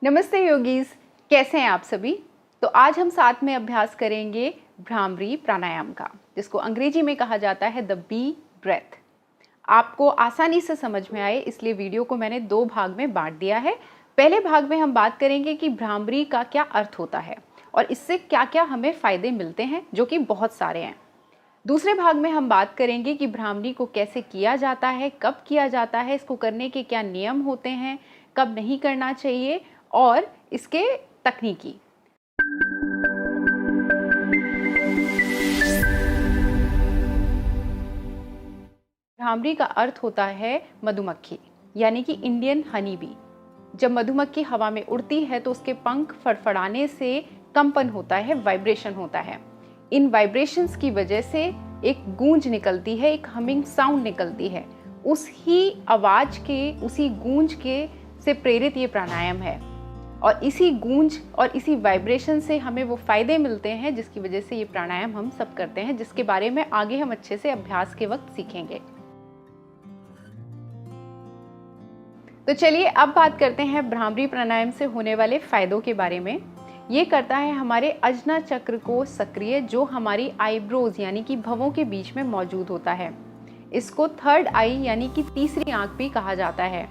नमस्ते योगीज, कैसे हैं आप सभी। तो आज हम साथ में अभ्यास करेंगे भ्रामरी प्राणायाम का, जिसको अंग्रेजी में कहा जाता है द बी ब्रेथ। आपको आसानी से समझ में आए इसलिए वीडियो को मैंने 2 भाग में बांट दिया है। पहले भाग में हम बात करेंगे कि भ्रामरी का क्या अर्थ होता है और इससे क्या क्या हमें फ़ायदे मिलते हैं, जो कि बहुत सारे हैं। दूसरे भाग में हम बात करेंगे कि भ्रामरी को कैसे किया जाता है, कब किया जाता है, इसको करने के क्या नियम होते हैं, कब नहीं करना चाहिए और इसके तकनीकी। भ्रामरी का अर्थ होता है मधुमक्खी, यानी कि इंडियन हनी बी। जब मधुमक्खी हवा में उड़ती है तो उसके पंख फड़फड़ाने से कंपन होता है, वाइब्रेशन होता है। इन वाइब्रेशंस की वजह से एक गूंज निकलती है, एक हमिंग साउंड निकलती है। उसी आवाज के, उसी गूंज के से प्रेरित ये प्राणायाम है और इसी गूंज और इसी वाइब्रेशन से हमें वो फायदे मिलते हैं जिसकी वजह से ये प्राणायाम हम सब करते हैं, जिसके बारे में आगे हम अच्छे से अभ्यास के वक्त सीखेंगे। तो चलिए अब बात करते हैं भ्रामरी प्राणायाम से होने वाले फायदों के बारे में। ये करता है हमारे अजना चक्र को सक्रिय, जो हमारी आईब्रोज यानी कि भवों के बीच में मौजूद होता है। इसको थर्ड आई यानी कि तीसरी आंख भी कहा जाता है।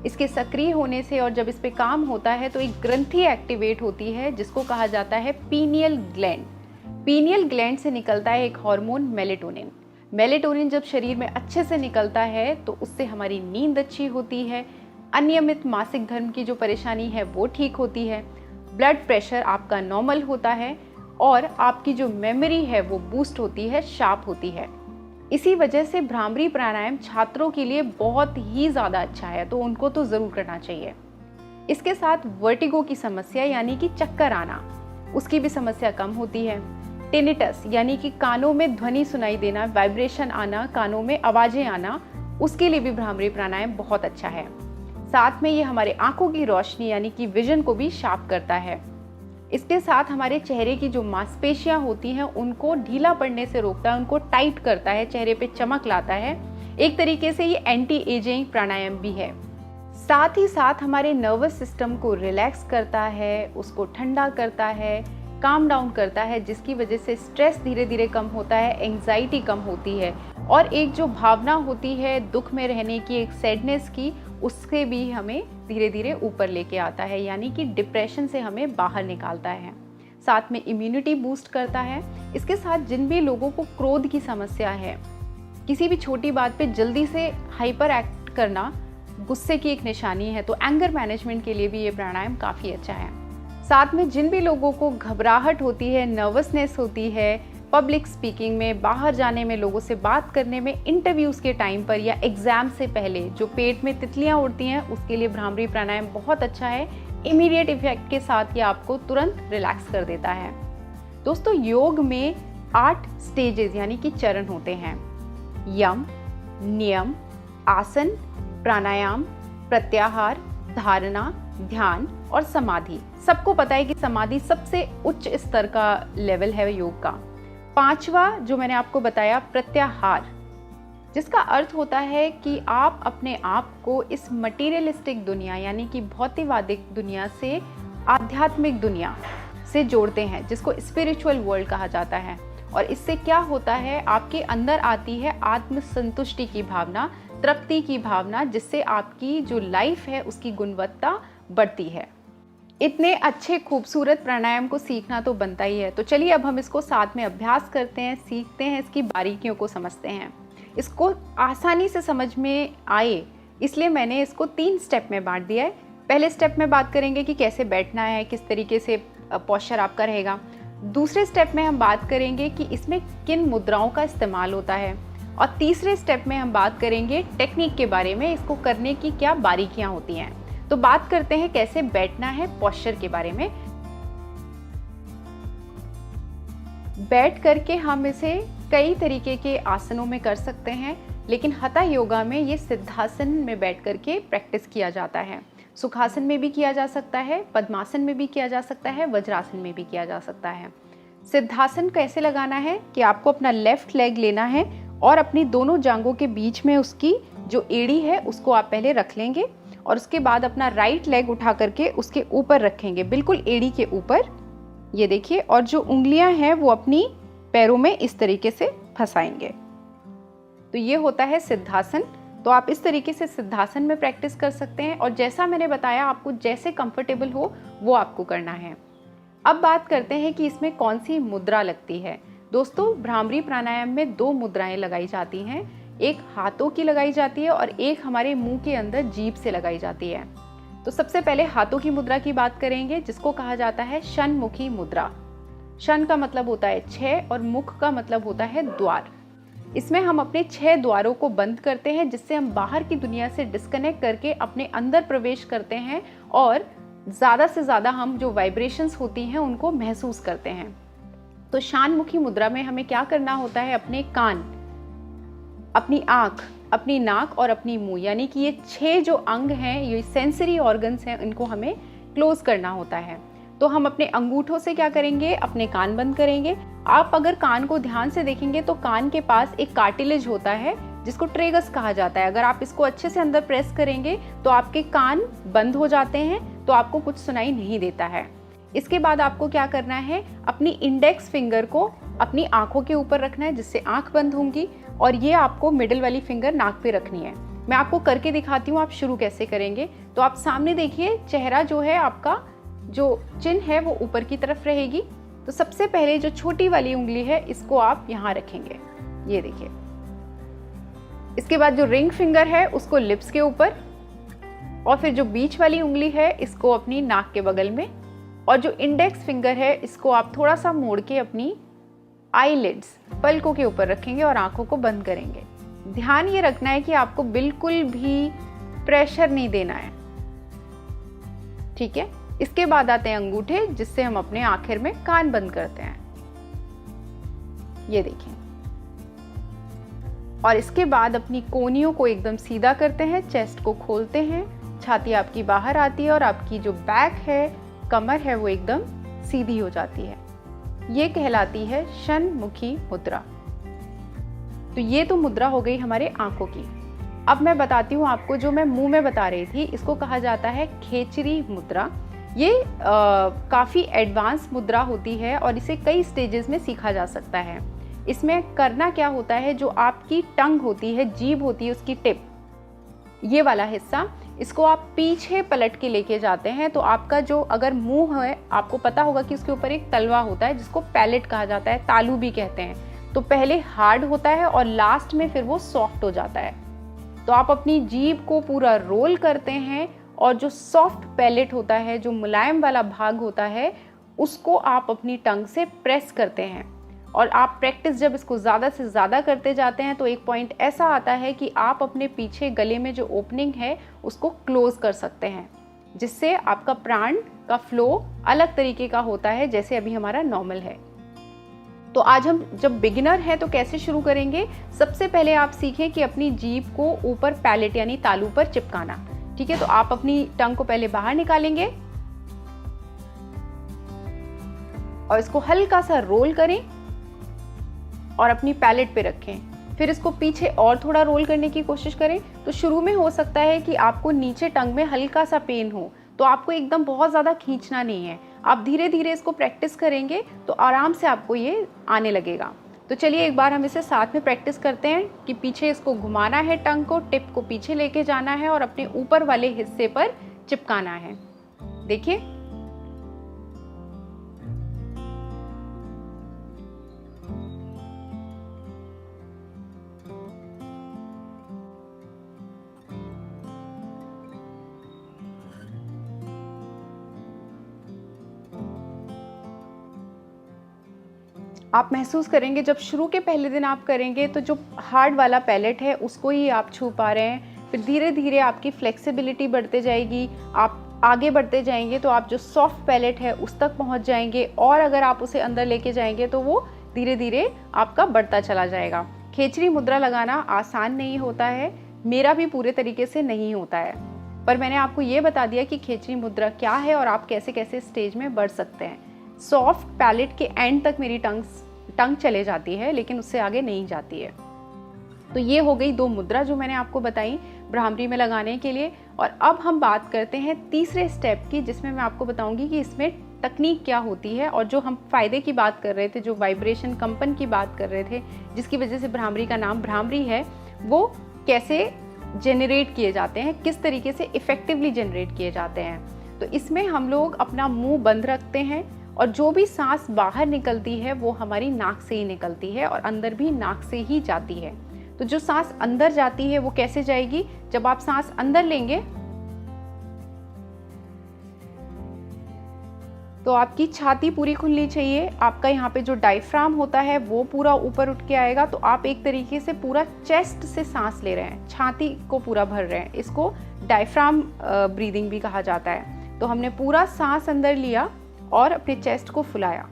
इसके सक्रिय होने से और जब इस पे काम होता है तो एक ग्रंथि एक्टिवेट होती है जिसको कहा जाता है पीनियल ग्लैंड। पीनियल ग्लैंड से निकलता है एक हार्मोन मेलेटोनिन। मेलेटोनिन जब शरीर में अच्छे से निकलता है तो उससे हमारी नींद अच्छी होती है, अनियमित मासिक धर्म की जो परेशानी है वो ठीक होती है, ब्लड प्रेशर आपका नॉर्मल होता है और आपकी जो मेमोरी है वो बूस्ट होती है, शार्प होती है। इसी वजह से भ्रामरी प्राणायाम छात्रों के लिए बहुत ही ज़्यादा अच्छा है, तो उनको तो ज़रूर करना चाहिए। इसके साथ वर्टिगो की समस्या यानी कि चक्कर आना, उसकी भी समस्या कम होती है। टिनिटस यानी कि कानों में ध्वनि सुनाई देना, वाइब्रेशन आना, कानों में आवाज़ें आना, उसके लिए भी भ्रामरी प्राणायाम बहुत अच्छा है। साथ में ये हमारे आंखों की रोशनी यानी कि विजन को भी शार्प करता है। इसके साथ हमारे चेहरे की जो मांसपेशियां होती हैं उनको ढीला पड़ने से रोकता है, उनको टाइट करता है, चेहरे पे चमक लाता है। एक तरीके से ये एंटी एजिंग प्राणायाम भी है। साथ ही साथ हमारे नर्वस सिस्टम को रिलैक्स करता है, उसको ठंडा करता है, काम डाउन करता है, जिसकी वजह से स्ट्रेस धीरे धीरे कम होता है, एंग्जाइटी कम होती है और एक जो भावना होती है दुख में रहने की, एक सैडनेस की, उससे भी हमें धीरे धीरे ऊपर लेके आता है, यानी कि डिप्रेशन से हमें बाहर निकालता है। साथ में इम्यूनिटी बूस्ट करता है। इसके साथ जिन भी लोगों को क्रोध की समस्या है, किसी भी छोटी बात पे जल्दी से हाइपर एक्ट करना गुस्से की एक निशानी है, तो एंगर मैनेजमेंट के लिए भी ये प्राणायाम काफ़ी अच्छा है। साथ में जिन भी लोगों को घबराहट होती है, नर्वसनेस होती है, पब्लिक स्पीकिंग में, बाहर जाने में, लोगों से बात करने में, इंटरव्यूज़ के टाइम पर या एग्ज़ाम से पहले जो पेट में तितलियां उड़ती हैं, उसके लिए भ्रामरी प्राणायाम बहुत अच्छा है। इमीडिएट इफेक्ट के साथ ये आपको तुरंत रिलैक्स कर देता है। दोस्तों, योग में 8 स्टेजेस यानी कि चरण होते हैं: यम, नियम, आसन, प्राणायाम, प्रत्याहार, धारणा, ध्यान और समाधि। सबको पता है कि समाधि सबसे उच्च स्तर का लेवल है योग का। 5वां जो मैंने आपको बताया, प्रत्याहार, जिसका अर्थ होता है कि आप अपने आप को इस मटीरियलिस्टिक दुनिया यानी कि भौतिकवादिक दुनिया से आध्यात्मिक दुनिया से जोड़ते हैं, जिसको स्पिरिचुअल वर्ल्ड कहा जाता है। और इससे क्या होता है, आपके अंदर आती है आत्मसंतुष्टि की भावना, तृप्ति की भावना, जिससे आपकी जो लाइफ है उसकी गुणवत्ता बढ़ती है। इतने अच्छे खूबसूरत प्राणायाम को सीखना तो बनता ही है। तो चलिए अब हम इसको साथ में अभ्यास करते हैं, सीखते हैं, इसकी बारीकियों को समझते हैं। इसको आसानी से समझ में आए इसलिए मैंने इसको 3 स्टेप में बांट दिया है। पहले स्टेप में बात करेंगे कि कैसे बैठना है, किस तरीके से पोस्चर आपका रहेगा। दूसरे स्टेप में हम बात करेंगे कि इसमें किन मुद्राओं का इस्तेमाल होता है और तीसरे स्टेप में हम बात करेंगे टेक्निक के बारे में, इसको करने की क्या बारीकियां होती हैं। तो बात करते हैं कैसे बैठना है, पोस्चर के बारे में। बैठ करके हम इसे कई तरीके के आसनों में कर सकते हैं, लेकिन हठा योगा में ये सिद्धासन में बैठ करके प्रैक्टिस किया जाता है। सुखासन में भी किया जा सकता है, पद्मासन में भी किया जा सकता है, वज्रासन में भी किया जा सकता है। सिद्धासन कैसे लगाना है कि आपको अपना लेफ्ट लेग लेना है और अपनी दोनों जांघों के बीच में उसकी जो एड़ी है उसको आप पहले रख लेंगे और उसके बाद अपना राइट लेग उठा करके उसके ऊपर रखेंगे, बिल्कुल एड़ी के ऊपर, ये देखिए। और जो उंगलियां हैं वो अपनी पैरों में इस तरीके से फंसाएंगे। तो ये होता है सिद्धासन। तो आप इस तरीके से सिद्धासन में प्रैक्टिस कर सकते हैं, और जैसा मैंने बताया आपको जैसे कंफर्टेबल हो वो आपको करना है। अब बात करते हैं कि इसमें कौन सी मुद्रा लगती है। दोस्तों, भ्रामरी प्राणायाम में 2 मुद्राएं लगाई जाती हैं, एक हाथों की लगाई जाती है और एक हमारे मुंह के अंदर जीभ से लगाई जाती है। तो सबसे पहले हाथों की मुद्रा की बात करेंगे, जिसको कहा जाता है शनमुखी मुद्रा। शन का मतलब होता है 6 और मुख का मतलब होता है द्वार। इसमें हम अपने 6 द्वारों को बंद करते हैं, जिससे हम बाहर की दुनिया से डिस्कनेक्ट करके अपने अंदर प्रवेश करते हैं और ज़्यादा से ज़्यादा हम जो वाइब्रेशंस होती हैं उनको महसूस करते हैं। तो शानमुखी मुद्रा में हमें क्या करना होता है, अपने कान, अपनी आँख, अपनी नाक और अपनी मुंह, यानी कि ये 6 जो अंग हैं, ये सेंसरी ऑर्गन्स हैं, इनको हमें क्लोज करना होता है। तो हम अपने अंगूठों से क्या करेंगे, अपने कान बंद करेंगे। आप अगर कान को ध्यान से देखेंगे तो कान के पास एक कार्टिलेज होता है जिसको ट्रेगस कहा जाता है। अगर आप इसको अच्छे से अंदर प्रेस करेंगे तो आपके कान बंद हो जाते हैं, तो आपको कुछ सुनाई नहीं देता है। इसके बाद आपको क्या करना है, अपनी इंडेक्स फिंगर को अपनी आंखों के ऊपर रखना है, जिससे आंख बंद होंगी, और ये आपको मिडिल वाली फिंगर नाक पे रखनी है। मैं आपको करके दिखाती हूँ आप शुरू कैसे करेंगे। तो आप सामने देखिए, चेहरा जो है आपका, जो चिन है वो ऊपर की तरफ रहेगी। तो सबसे पहले जो छोटी वाली उंगली है इसको आप यहाँ रखेंगे, ये देखिए। इसके बाद जो रिंग फिंगर है उसको लिप्स के ऊपर, और फिर जो बीच वाली उंगली है इसको अपनी नाक के बगल में, और जो इंडेक्स फिंगर है इसको आप थोड़ा सा मोड़ के अपनी आईलिड्स, पलकों के ऊपर रखेंगे और आंखों को बंद करेंगे। ध्यान ये रखना है कि आपको बिल्कुल भी प्रेशर नहीं देना है, ठीक है। इसके बाद आते हैं अंगूठे, जिससे हम अपने आखिर में कान बंद करते हैं, ये देखिए। और इसके बाद अपनी कोहनियों को एकदम सीधा करते हैं, चेस्ट को खोलते हैं, छाती आपकी बाहर आती है और आपकी जो बैक है, कमर है, वो एकदम सीधी हो जाती है। ये कहलाती है शनमुखी मुद्रा। तो ये तो मुद्रा हो गई हमारे आंखों की। अब मैं बताती हूँ आपको, जो मैं मुंह में बता रही थी, इसको कहा जाता है खेचरी मुद्रा। ये काफ़ी एडवांस मुद्रा होती है और इसे कई स्टेजेस में सीखा जा सकता है। इसमें करना क्या होता है, जो आपकी टंग होती है, जीभ होती है, उसकी टिप, ये वाला हिस्सा, इसको आप पीछे पलट के लेके जाते हैं। तो आपका जो अगर मुंह है, आपको पता होगा कि उसके ऊपर एक तलवा होता है जिसको पैलेट कहा जाता है, तालू भी कहते हैं। तो पहले हार्ड होता है और लास्ट में फिर वो सॉफ्ट हो जाता है। तो आप अपनी जीभ को पूरा रोल करते हैं और जो सॉफ्ट पैलेट होता है, जो मुलायम वाला भाग होता है, उसको आप अपनी टंग से प्रेस करते हैं। और आप प्रैक्टिस जब इसको ज़्यादा से ज़्यादा करते जाते हैं तो एक पॉइंट ऐसा आता है कि आप अपने पीछे गले में जो ओपनिंग है उसको क्लोज कर सकते हैं, जिससे आपका प्राण का फ्लो अलग तरीके का होता है, जैसे अभी हमारा नॉर्मल है। तो आज हम जब बिगिनर हैं तो कैसे शुरू करेंगे, सबसे पहले आप सीखें कि अपनी जीभ को ऊपर पैलेट यानी तालू पर चिपकाना, ठीक है। तो आप अपनी टंग को पहले बाहर निकालेंगे और इसको हल्का सा रोल करें और अपनी पैलेट पे रखें। फिर इसको पीछे और थोड़ा रोल करने की कोशिश करें। तो शुरू में हो सकता है कि आपको नीचे टंग में हल्का सा पेन हो, तो आपको एकदम बहुत ज़्यादा खींचना नहीं है। आप धीरे धीरे इसको प्रैक्टिस करेंगे तो आराम से आपको ये आने लगेगा। तो चलिए एक बार हम इसे साथ में प्रैक्टिस करते हैं कि पीछे इसको घुमाना है, टंग को, टिप को पीछे लेके जाना है और अपने ऊपर वाले हिस्से पर चिपकाना है। देखिए, आप महसूस करेंगे जब शुरू के पहले दिन आप करेंगे तो जो हार्ड वाला पैलेट है उसको ही आप छू पा रहे हैं। फिर धीरे धीरे आपकी फ्लेक्सिबिलिटी बढ़ते जाएगी, आप आगे बढ़ते जाएंगे तो आप जो सॉफ्ट पैलेट है उस तक पहुंच जाएंगे, और अगर आप उसे अंदर लेके जाएंगे तो वो धीरे धीरे आपका बढ़ता चला जाएगा। खेचरी मुद्रा लगाना आसान नहीं होता है, मेरा भी पूरे तरीके से नहीं होता है, पर मैंने आपको ये बता दिया कि खेचरी मुद्रा क्या है और आप कैसे कैसे स्टेज में बढ़ सकते हैं। सॉफ्ट पैलेट के एंड तक मेरी टंग चले जाती है, लेकिन उससे आगे नहीं जाती है। तो ये हो गई 2 मुद्रा जो मैंने आपको बताई। भ्रामरी में लगाने के लिए। और अब हम बात करते हैं तीसरे स्टेप की, जिसमें मैं आपको बताऊंगी कि इसमें तकनीक क्या होती है और जो हम फ़ायदे की बात कर रहे थे, जो वाइब्रेशन कंपन की बात कर रहे थे, जिसकी वजह से भ्रामरी का नाम भ्रामरी है, वो कैसे जनरेट किए जाते हैं, किस तरीके से इफ़ेक्टिवली जनरेट किए जाते हैं। तो इसमें हम लोग अपना मुंह बंद रखते हैं और जो भी सांस बाहर निकलती है वो हमारी नाक से ही निकलती है और अंदर भी नाक से ही जाती है। तो जो सांस अंदर जाती है वो कैसे जाएगी? जब आप सांस अंदर लेंगे तो आपकी छाती पूरी खुलनी चाहिए, आपका यहाँ पे जो डायफ्राम होता है वो पूरा ऊपर उठ के आएगा। तो आप एक तरीके से पूरा चेस्ट से सांस ले रहे हैं, छाती को पूरा भर रहे हैं। इसको डायफ्राम ब्रीदिंग भी कहा जाता है। तो हमने पूरा सांस अंदर लिया और अपने चेस्ट को फुलाया,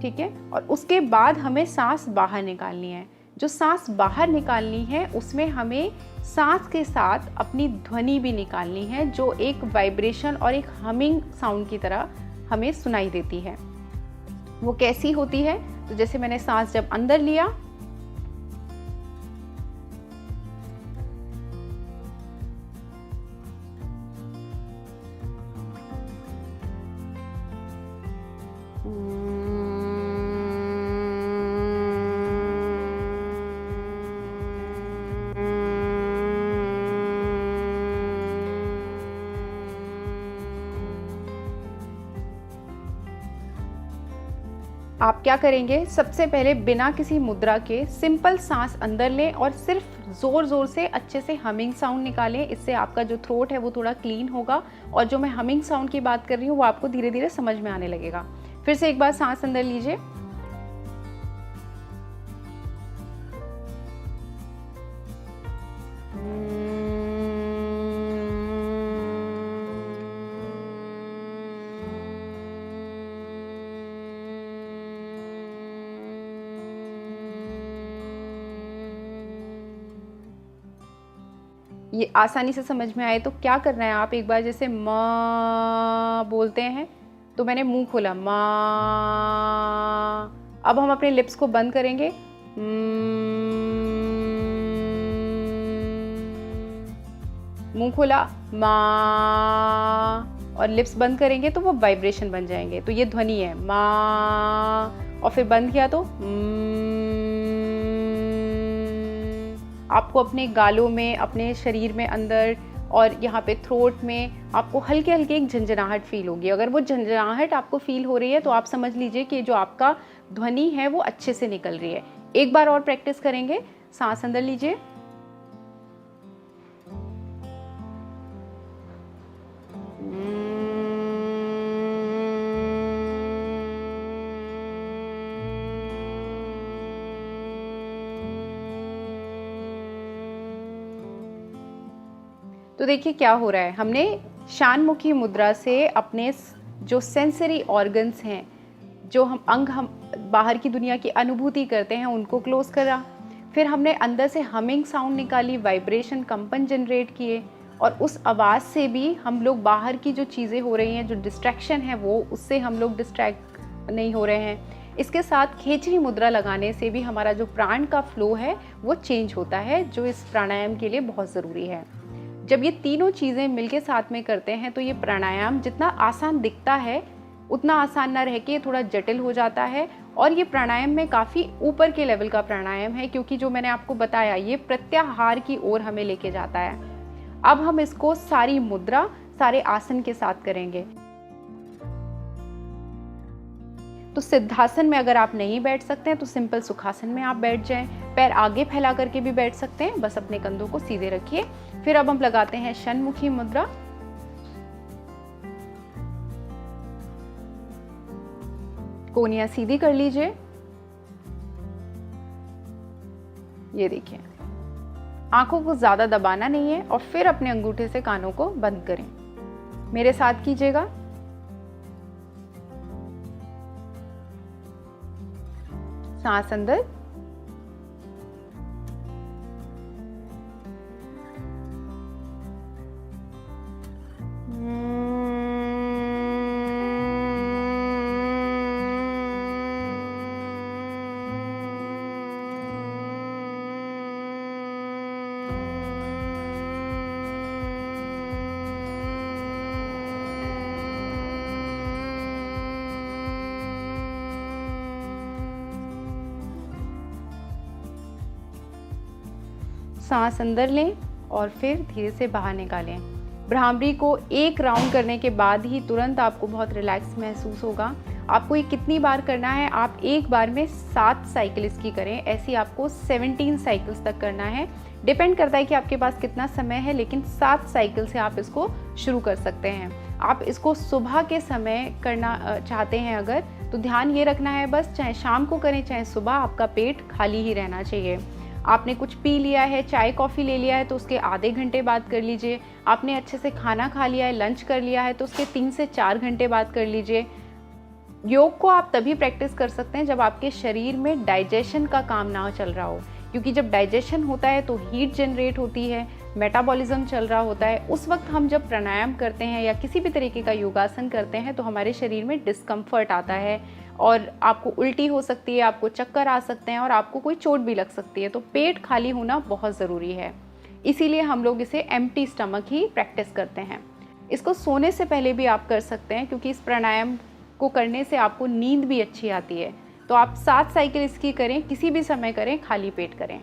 ठीक है। और उसके बाद हमें सांस बाहर निकालनी है। जो सांस बाहर निकालनी है उसमें हमें सांस के साथ अपनी ध्वनि भी निकालनी है, जो एक वाइब्रेशन और एक हमिंग साउंड की तरह हमें सुनाई देती है। वो कैसी होती है? तो जैसे मैंने सांस जब अंदर लिया, आप क्या करेंगे? सबसे पहले बिना किसी मुद्रा के सिंपल सांस अंदर लें और सिर्फ ज़ोर ज़ोर से अच्छे से हमिंग साउंड निकालें। इससे आपका जो थ्रोट है वो थोड़ा क्लीन होगा और जो मैं हमिंग साउंड की बात कर रही हूँ वो आपको धीरे धीरे समझ में आने लगेगा। फिर से एक बार सांस अंदर लीजिए, ये आसानी से समझ में आए तो क्या करना है? आप एक बार जैसे माँ बोलते हैं तो मैंने मुंह खोला माँ, अब हम अपने लिप्स को बंद करेंगे, मुंह खोला माँ और लिप्स बंद करेंगे तो वो वाइब्रेशन बन जाएंगे। तो ये ध्वनि है माँ, और फिर बंद किया तो आपको अपने गालों में, अपने शरीर में अंदर और यहाँ पे थ्रोट में आपको हल्के हल्के एक झंझनाहट फील होगी। अगर वो झंझनाहट आपको फील हो रही है तो आप समझ लीजिए कि जो आपका ध्वनि है वो अच्छे से निकल रही है। एक बार और प्रैक्टिस करेंगे। सांस अंदर लीजिए, तो देखिए क्या हो रहा है, हमने शानमुखी मुद्रा से अपने जो सेंसरी ऑर्गन्स हैं, जो हम बाहर की दुनिया की अनुभूति करते हैं, उनको क्लोज करा। फिर हमने अंदर से हमिंग साउंड निकाली, वाइब्रेशन, कंपन जनरेट किए, और उस आवाज़ से भी हम लोग बाहर की जो चीज़ें हो रही हैं, जो डिस्ट्रैक्शन है, वो उससे हम लोग डिस्ट्रैक्ट नहीं हो रहे हैं। इसके साथ खेचरी मुद्रा लगाने से भी हमारा जो प्राण का फ्लो है वो चेंज होता है, जो इस प्राणायाम के लिए बहुत ज़रूरी है। जब ये तीनों चीज़ें मिलके साथ में करते हैं तो ये प्राणायाम जितना आसान दिखता है उतना आसान ना रह के थोड़ा जटिल हो जाता है। और ये प्राणायाम में काफ़ी ऊपर के लेवल का प्राणायाम है, क्योंकि जो मैंने आपको बताया ये प्रत्याहार की ओर हमें लेके जाता है। अब हम इसको सारी मुद्रा, सारे आसन के साथ करेंगे। तो सिद्धासन में अगर आप नहीं बैठ सकते हैं तो सिंपल सुखासन में आप बैठ जाएं। पैर आगे फैला करके भी बैठ सकते हैं, बस अपने कंधों को सीधे रखिए। फिर अब हम लगाते हैं षण्मुखी मुद्रा। कोहनियां सीधी कर लीजिए, ये देखिए, आंखों को ज्यादा दबाना नहीं है, और फिर अपने अंगूठे से कानों को बंद करें। मेरे साथ कीजिएगा। सांस अंदर, सांस अंदर लें और फिर धीरे से बाहर निकालें। भ्रामरी को एक राउंड करने के बाद ही तुरंत आपको बहुत रिलैक्स महसूस होगा। आपको ये कितनी बार करना है, आप एक बार में 7 साइकिल इसकी करें, ऐसी आपको 17 साइकिल्स तक करना है। डिपेंड करता है कि आपके पास कितना समय है, लेकिन 7 साइकिल से आप इसको शुरू कर सकते हैं। आप इसको सुबह के समय करना चाहते हैं अगर, तो ध्यान ये रखना है बस, चाहे शाम को करें चाहे सुबह, आपका पेट खाली ही रहना चाहिए। आपने कुछ पी लिया है, चाय कॉफ़ी ले लिया है, तो उसके आधे घंटे बाद कर लीजिए। आपने अच्छे से खाना खा लिया है, लंच कर लिया है, तो उसके 3 से 4 घंटे बाद कर लीजिए। योग को आप तभी प्रैक्टिस कर सकते हैं जब आपके शरीर में डाइजेशन का काम ना चल रहा हो, क्योंकि जब डाइजेशन होता है तो हीट जनरेट होती है, मेटाबॉलिज्म चल रहा होता है। उस वक्त हम जब प्राणायाम करते हैं या किसी भी तरीके का योगासन करते हैं तो हमारे शरीर में डिस्कम्फर्ट आता है और आपको उल्टी हो सकती है, आपको चक्कर आ सकते हैं और आपको कोई चोट भी लग सकती है। तो पेट खाली होना बहुत ज़रूरी है, इसीलिए हम लोग इसे एम्प्टी स्टमक ही प्रैक्टिस करते हैं। इसको सोने से पहले भी आप कर सकते हैं, क्योंकि इस प्राणायाम को करने से आपको नींद भी अच्छी आती है। तो आप 7 साइकिल इसकी करें, किसी भी समय करें, खाली पेट करें।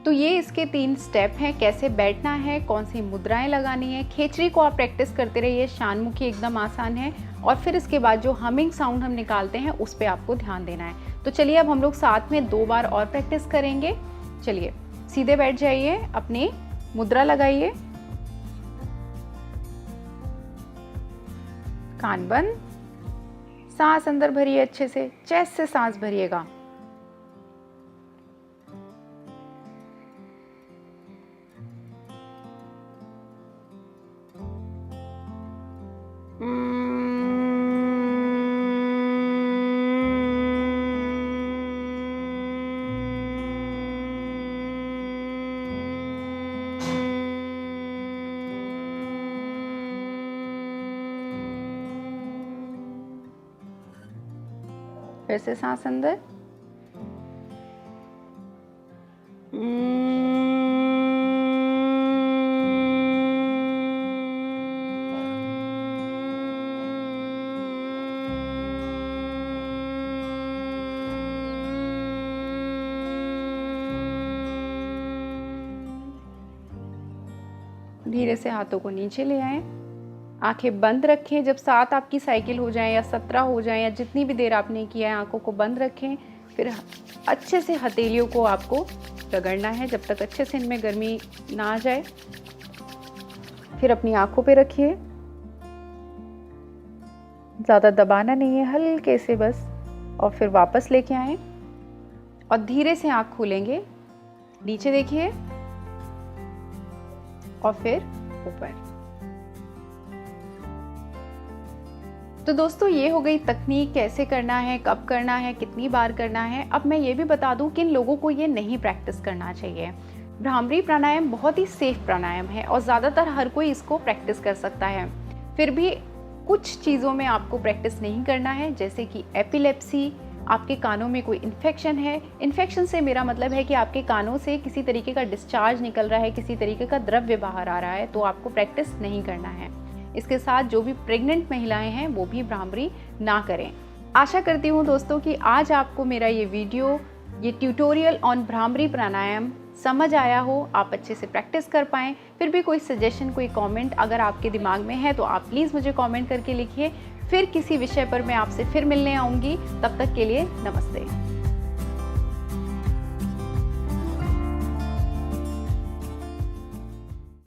तो ये इसके 3 स्टेप हैं, कैसे बैठना है, कौन सी मुद्राएं लगानी है। खेचरी को आप प्रैक्टिस करते रहिए, शानमुखी एकदम आसान है। और फिर इसके बाद जो हमिंग साउंड हम निकालते हैं उस पर आपको ध्यान देना है। तो चलिए अब हम लोग साथ में 2 बार और प्रैक्टिस करेंगे। चलिए सीधे बैठ जाइए, अपनी मुद्रा लगाइए, कान बंद, सांस अंदर भरिए अच्छे से, चेस्ट से सांस भरिएगा। फिर से सांस अंदर, धीरे से हाथों को नीचे ले आएं, आंखें बंद रखें। जब 7 आपकी साइकिल हो जाए या 17 हो जाए या जितनी भी देर आपने किया है, आंखों को बंद रखें। फिर अच्छे से हथेलियों को आपको रगड़ना है जब तक अच्छे से इनमें गर्मी ना आ जाए। फिर अपनी आंखों पे रखिए, ज़्यादा दबाना नहीं है, हल्के से बस, और फिर वापस लेके आएं और धीरे से आंख खोलेंगे, नीचे देखिए और फिर ऊपर। तो दोस्तों ये हो गई तकनीक, कैसे करना है, कब करना है, कितनी बार करना है। अब मैं ये भी बता दूं कि इन लोगों को ये नहीं प्रैक्टिस करना चाहिए। भ्रामरी प्राणायाम बहुत ही सेफ प्राणायाम है और ज़्यादातर हर कोई इसको प्रैक्टिस कर सकता है। फिर भी कुछ चीज़ों में आपको प्रैक्टिस नहीं करना है, जैसे कि एपिलेप्सी, आपके कानों में कोई इन्फेक्शन है। इन्फेक्शन से मेरा मतलब है कि आपके कानों से किसी तरीके का डिस्चार्ज निकल रहा है, किसी तरीके का द्रव्य बाहर आ रहा है, तो आपको प्रैक्टिस नहीं करना है। इसके साथ जो भी प्रेग्नेंट महिलाएं हैं वो भी भ्रामरी ना करें। आशा करती हूँ दोस्तों कि आज आपको मेरा ये वीडियो, ये ट्यूटोरियल ऑन भ्रामरी प्राणायाम समझ आया हो, आप अच्छे से प्रैक्टिस कर पाएँ। फिर भी कोई सजेशन, कोई कमेंट अगर आपके दिमाग में है तो आप प्लीज़ मुझे कमेंट करके लिखिए। फिर किसी विषय पर मैं आपसे फिर मिलने आऊँगी, तब तक के लिए नमस्ते।